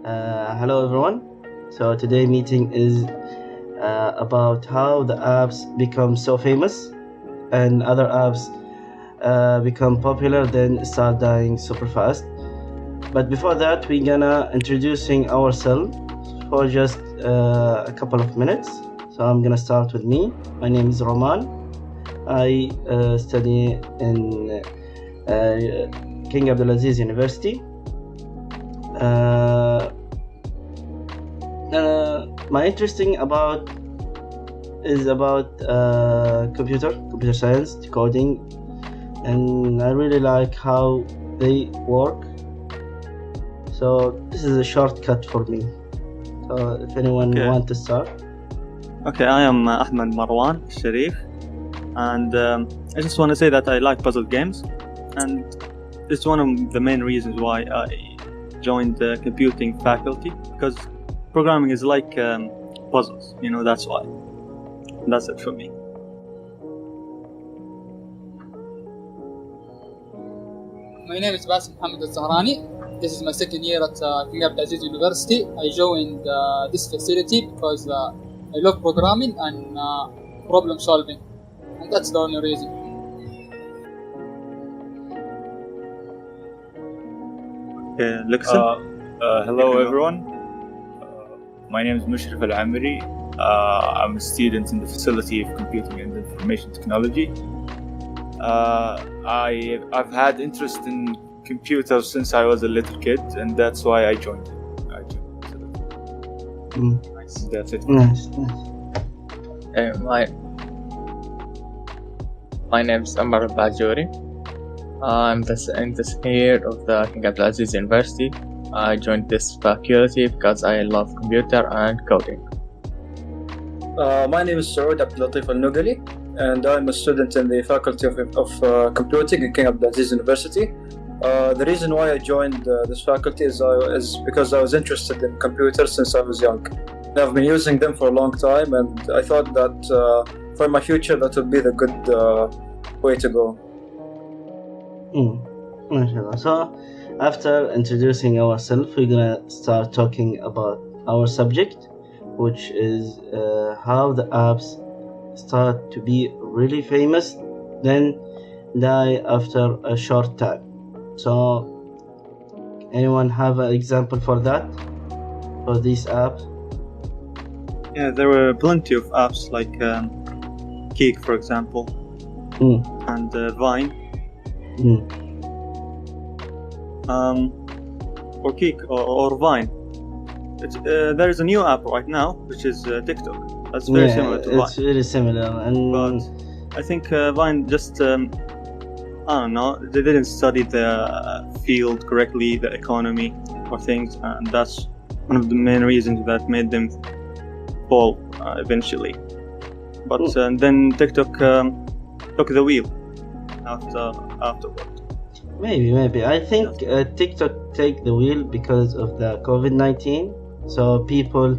Hello everyone. So today meeting is about how the apps become so famous and other apps become popular then start dying super fast. But before that, we're gonna introducing ourselves for just a couple of minutes. So I'm gonna start with me. My name is Roman. I study in King Abdulaziz University. My interesting about computer science, coding, and I really like how they work. So this is a shortcut for me. So if anyone want to start. Okay, I am Ahmed Marwan Al-Shareef, and I just want to say that I like puzzle games, and it's one of the main reasons why I joined the computing faculty, because programming is like puzzles, that's why. That's it for me. My name is Basim Mohammed Al-Zahrani. This is my second year at King Abdulaziz University. I joined this facility because I love programming and problem solving, and that's the only reason. Hello everyone. My name is Mushrif Al-Amri. I'm a student in the Facility of Computing and Information Technology. I've had interest in computers since I was a little kid, and that's why I joined it. Nice. That's it. Nice. My name is Amar Al-Bajuri. I'm the second year of the King Abdulaziz University. I joined this faculty because I love computer and coding. My name is Saud Abdulatif Al-Nugali, and I'm a student in the Faculty of Computing at King Abdulaziz University. The reason why I joined this faculty is because I was interested in computers since I was young. I've been using them for a long time, and I thought that for my future that would be the good way to go. So after introducing ourselves, we're gonna start talking about our subject, which is how the apps start to be really famous, then die after a short time. So anyone have an example for that, for these apps? Yeah, there were plenty of apps like Kik, for example, and Vine. Or Kik or Vine. There is a new app right now, which is TikTok. That's very similar to Vine. It's very similar, but I think Vine just I don't know, they didn't study the field correctly, the economy or things, and that's one of the main reasons that made them fall eventually. But then TikTok took the wheel afterward. Maybe. I think TikTok take the wheel because of the COVID-19. So people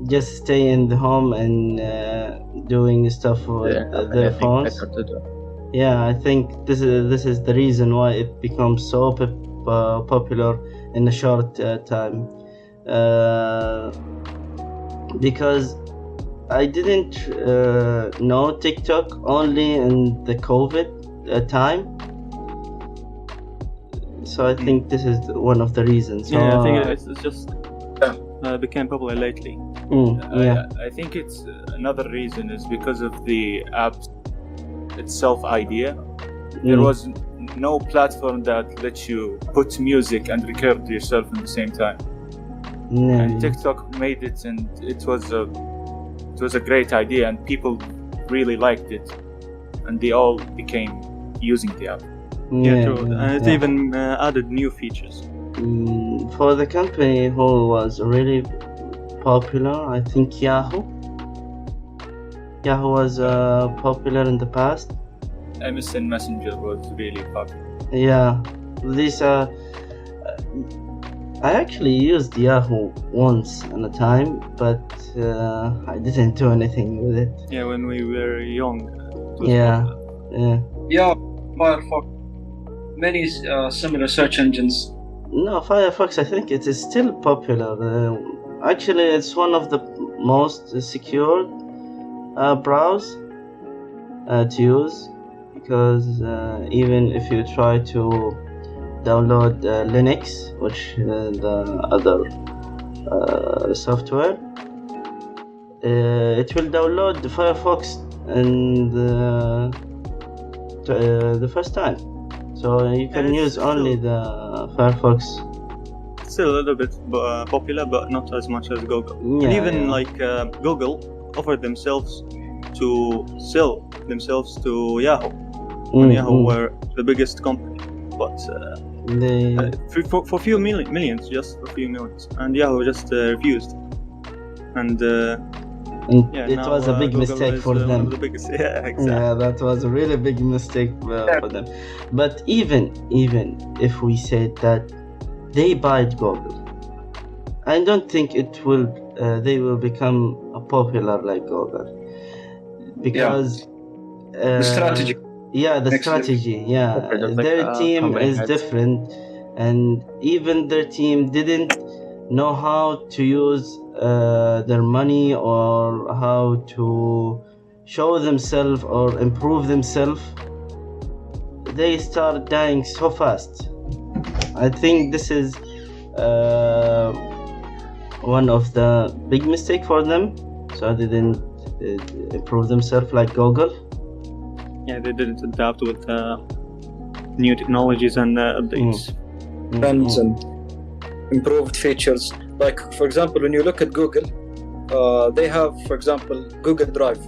just stay in the home and doing stuff with their phones. Yeah, I think this is the reason why it becomes so popular in a short time. Because I didn't know TikTok only in the COVID time. So I think this is one of the reasons. I think it's just became popular lately. I think it's another reason is because of the app itself idea. There was no platform that lets you put music and record yourself at the same time. And TikTok made it, and it was a great idea, and people really liked it, and they all became using the app. True. And it even added new features. For the company who was really popular, I think Yahoo was popular in the past. MSN Messenger was really popular. Yeah, these I actually used Yahoo once in a time, but I didn't do anything with it. Yeah, when we were young. Yeah. Yeah, Firefox. Many similar search engines. No, Firefox, I think it is still popular. Actually, it's one of the most secure browse to use, because even if you try to download Linux, which the other software, it will download the Firefox and the first time, so you can it's use only the Firefox. Still a little bit popular, but not as much as Google. And Yeah, even yeah. like Google offered themselves to sell themselves to Yahoo, when Yahoo were the biggest company. But They for few millions, just for few millions, and Yahoo just refused. And yeah, it now, was a big Google mistake is for one them. of the biggest. Yeah, exactly. Yeah, that was a really big mistake for them. But even if we said that they bought Google, I don't think it will. They will become popular like Google, because The strategy. Yeah, the Makes strategy. Yeah, Just like their team company is heads. different, and even their team didn't know how to use their money, or how to show themselves or improve themselves. They start dying so fast. I think this is one of the big mistake for them. So they didn't improve themselves like Google. Yeah, they didn't adapt with new technologies and updates. Trends and improved features. Like, for example, when you look at Google, they have, for example, Google Drive.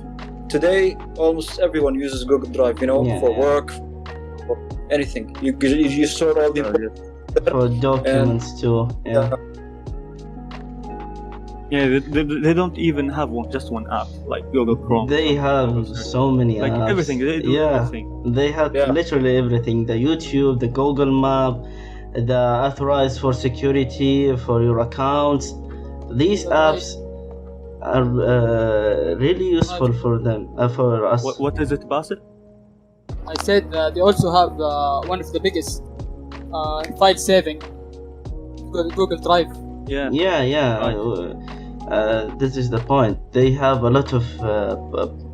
Today, almost everyone uses Google Drive, Yeah, for yeah. work, for anything. You store all the For documents too. Yeah. Yeah, they don't even have just one app like Google Chrome. They have Google Search. so many Like apps. everything, they do everything. They have literally everything. The YouTube, the Google Map, the authorized for security for your accounts. These apps are really useful for them, for us. What is it, Basil? I said they also have one of the biggest file saving, Google Drive. Yeah. Yeah. Right. This is the point. They have a lot of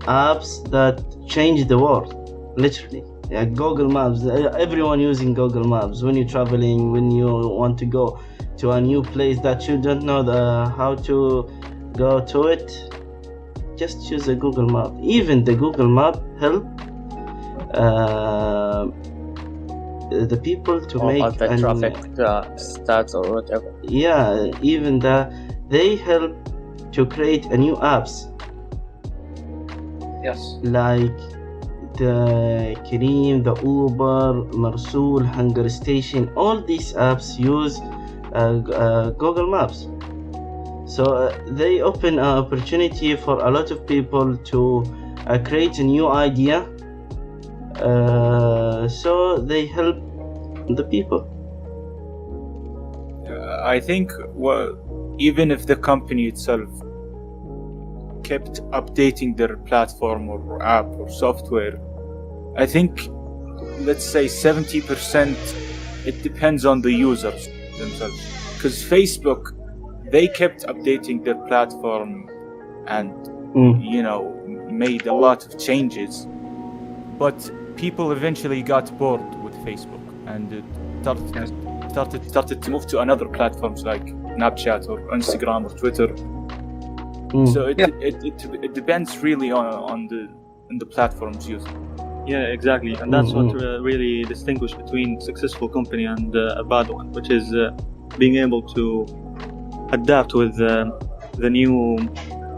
apps that change the world, literally. Yeah, Google Maps. Everyone using Google Maps. When you're traveling, when you want to go to a new place that you don't know how to go to it, just use a Google Map. Even the Google Map help the people to make the traffic stats or whatever. Yeah, even they help to create a new apps. Yes. Like the Kareem, the Uber, Marsul, Hunger Station. All these apps use Google Maps. So they open an opportunity for a lot of people to create a new idea. So they help the people. I think even if the company itself kept updating their platform or app or software, I think, let's say 70%, it depends on the users themselves. Because Facebook, they kept updating their platform and made a lot of changes, but people eventually got bored with Facebook and started to move to another platforms like Snapchat or Instagram or Twitter. So it depends really on the platforms used. Yeah, exactly, and that's what really distinguishes between successful company and a bad one, which is being able to adapt with the new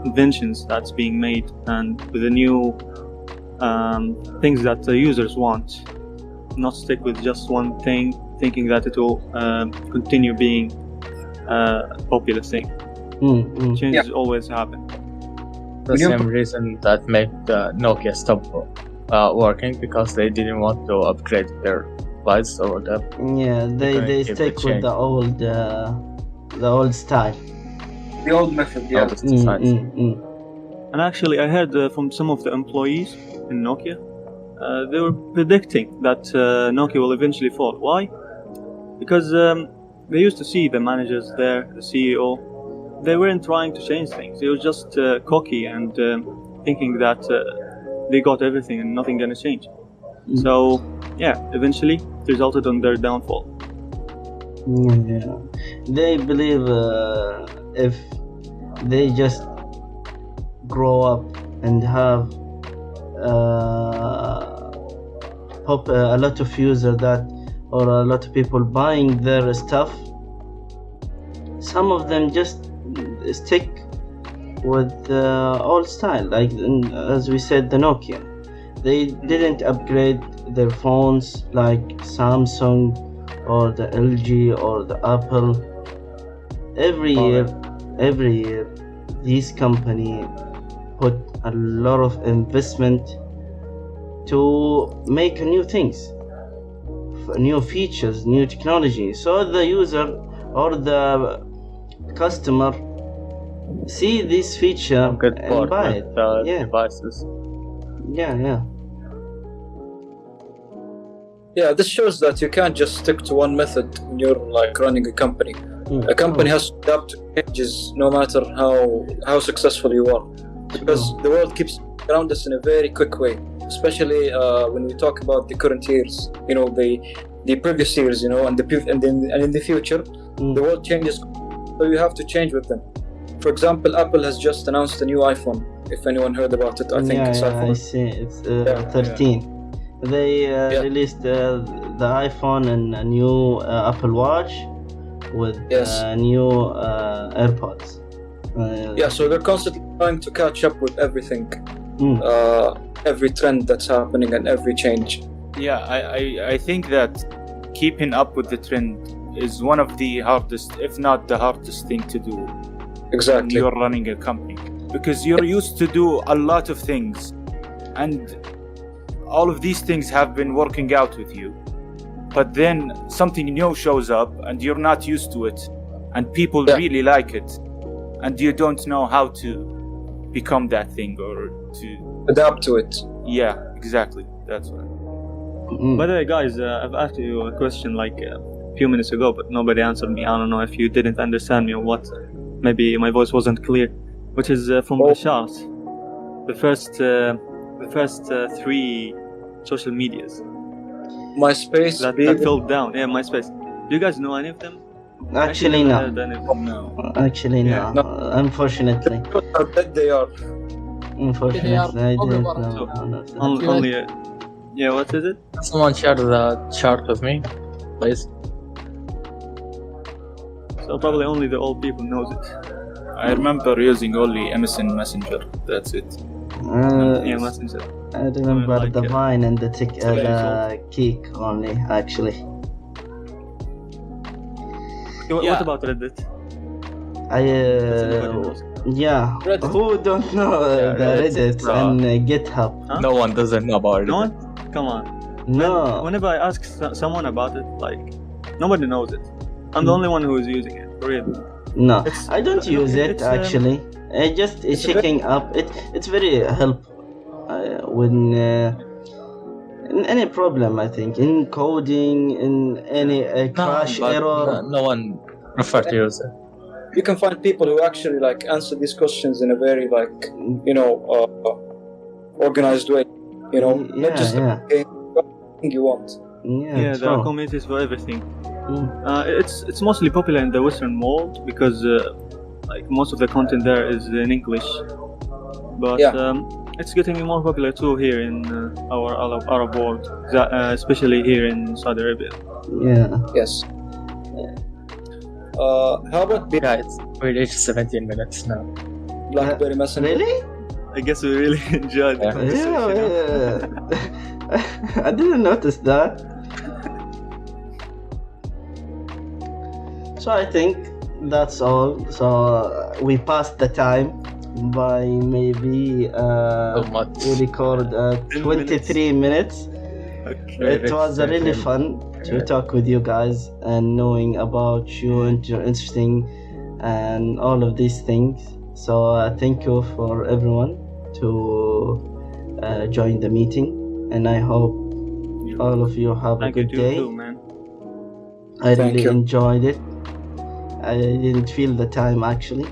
inventions that's being made and with the new things that the users want. Not stick with just one thing, thinking that it will continue being a popular thing. Changes always happen. The same reason that made Nokia stop working, because they didn't want to upgrade their device or whatever. Yeah, they stick with the old style. The old method, yeah. And actually, I heard from some of the employees in Nokia, they were predicting that Nokia will eventually fall. Why? Because they used to see the managers there, the CEO. They weren't trying to change things. They were just cocky and thinking that they got everything and nothing gonna change. So yeah, eventually it resulted on their downfall. Yeah. They believe if they just grow up and have a lot of users that, or a lot of people buying their stuff, some of them just stick with the old style, like as we said, the Nokia. They didn't upgrade their phones like Samsung or the LG or the Apple. Every year these company put a lot of investment to make new things, new features, new technology, so the user or the customer see this feature Good and port buy with it. the Yeah. devices. Yeah. Yeah, this shows that you can't just stick to one method when you're like running a company. A company has to adapt to changes no matter how successful you are, because the world keeps around us in a very quick way, especially when we talk about the current years, the previous years, and in the future, the world changes, so you have to change with them. For example, Apple has just announced a new iPhone. If anyone heard about it, I think it's iPhone. I see. It's 13. They released the iPhone and a new Apple Watch with new AirPods. So they're constantly trying to catch up with everything, every trend that's happening and every change. Yeah, I think that keeping up with the trend is one of the hardest, if not the hardest thing to do. Exactly. When you're running a company, because you're used to do a lot of things, and all of these things have been working out with you, but then something new shows up and you're not used to it, and people really like it, and you don't know how to become that thing or to adapt to it. Yeah, exactly. That's right. By the way, guys, I've asked you a question like a few minutes ago, but nobody answered me. I don't know if you didn't understand me or what. Maybe my voice wasn't clear. Which is from Al-Shareef, the first 3 social medias. MySpace. That fell down. Yeah, MySpace. Do you guys know any of them? Actually, no. No. Actually, no. Unfortunately. How bad they are. Unfortunately, I didn't know. Only. Yeah, what is it? Someone share the chart with me, please. So probably only the old people knows it. I remember using only MSN Messenger. That's it. Yeah, Messenger. I remember like the Vine and the Kik only, actually. What about Reddit? Reddit. Who don't know the Reddit and GitHub? Huh? No one doesn't know about it. No one? Come on. No. Whenever I ask someone about it, like, nobody knows it. I'm the only one who is using it, for real. No, I don't use it actually. I just checking up. It's very help when in any problem. I think in coding, in any crash error. No one prefer to use it. You can find people who actually like answer these questions in a very organized way. Not just anything you want. Yeah, there are communities for everything. It's mostly popular in the Western world because like most of the content there is in English, but it's getting more popular too here in our Arab world, especially here in Saudi Arabia. Yes. How about we reached 17 minutes now. BlackBerry Messenger? Really? I guess we really enjoyed the conversation. I didn't notice that. So I think that's all. So we passed the time by maybe we record 23 minutes. Okay. It was really fun to talk with you guys and knowing about you and your interesting and all of these things. So thank you for everyone to join the meeting, and I hope all of you have a good day. Too, man. I really enjoyed it. I didn't feel the time actually.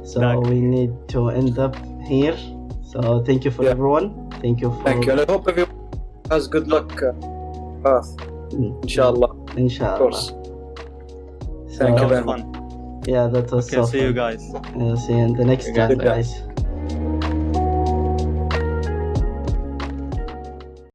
So Exactly. we need to end up here. So thank you for Yeah. everyone. Thank you for Thank you, and I hope everyone has good luck path. Inshallah. Of Inshallah. course. So, Thank That you was very much. fun. yeah, that was Okay, so see you fun. guys. See you in the next You time, guys. guys.